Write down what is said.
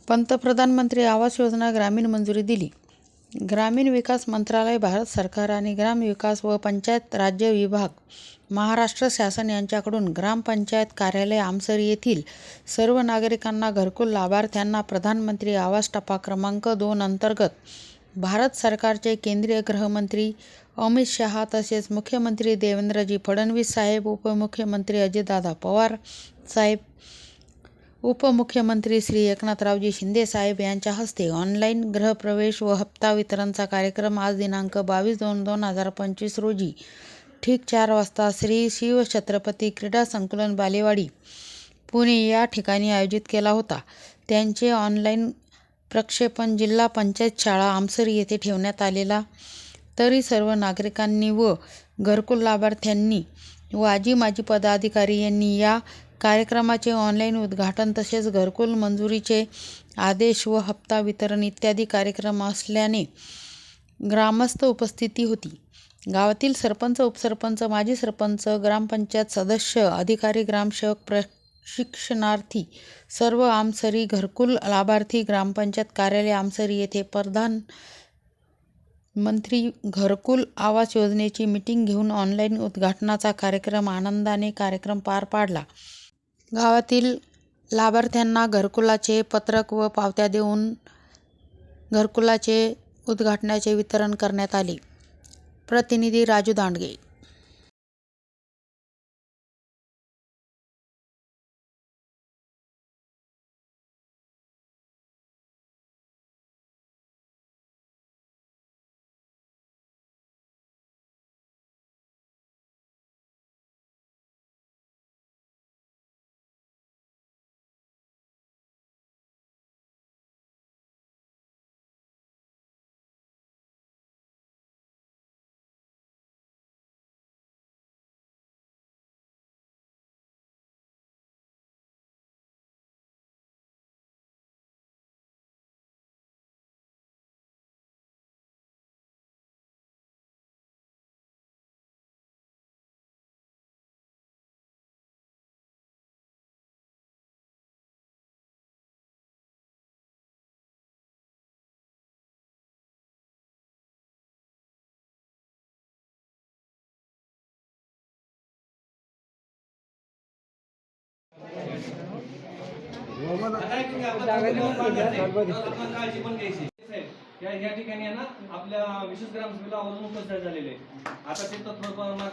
पंतप्रधानमंत्री आवास योजना ग्रामीण मंजुरी दिली. ग्रामीण विकास मंत्रालय, भारत सरकार आणि ग्रामविकास व पंचायत राज्य विभाग, महाराष्ट्र शासन यांच्याकडून ग्रामपंचायत कार्यालय आमसरी येथील सर्व नागरिकांना घरकुल लाभार्थ्यांना प्रधानमंत्री आवास टप्पा क्रमांक 2 अंतर्गत भारत सरकारचे केंद्रीय गृहमंत्री अमित शहा तसेच मुख्यमंत्री देवेंद्रजी फडणवीस साहेब, उपमुख्यमंत्री अजितदादा पवार साहेब, उपमुख्यमंत्री श्री एकनाथरावजी शिंदे साहेब यांच्या हस्ते ऑनलाईन गृहप्रवेश व हप्ता वितरणचा कार्यक्रम आज दिनांक 22/2/2025 रोजी ठीक 4 वाजता श्री शिवछत्रपती क्रीडा संकुलन, बालेवाडी, पुणे या ठिकाणी आयोजित केला होता. त्यांचे ऑनलाईन प्रक्षेपण जिल्हा पंचायत शाळा आमसरी येथे ठेवण्यात आलेला. तरी सर्व नागरिकांनी व घरकुल लाभार्थ्यांनी व आजी-माजी पदाधिकारी यांनी या कार्यक्रमाचे ऑनलाईन उद्घाटन तसेच घरकुल मंजुरीचे आदेश व हप्ता वितरण इत्यादी कार्यक्रम असल्याने ग्रामस्थ उपस्थिती होती. गावातील सरपंच, उपसरपंच, माजी सरपंच, ग्रामपंचायत सदस्य, अधिकारी, ग्रामसेवक, प्रशिक्षणार्थी सर्व आमसरी घरकुल लाभार्थी ग्रामपंचायत कार्यालय आमसरी येथे प्रधानमंत्री घरकुल आवास योजनेची मीटिंग घेऊन ऑनलाईन उद्घाटनाचा कार्यक्रम पार पाडला. गावातील लाभार्थ्यांना घरकुलाचे पत्रक व पावत्या देऊन घरकुलाचे उद्घाटनाचे वितरण करण्यात आले. प्रतिनिधी राजू दांडगे. या ठिकाणी ना आपल्या विशेष ग्रामसभेला आवर्जून उपस्थित झालेले. आता ते थोडंफार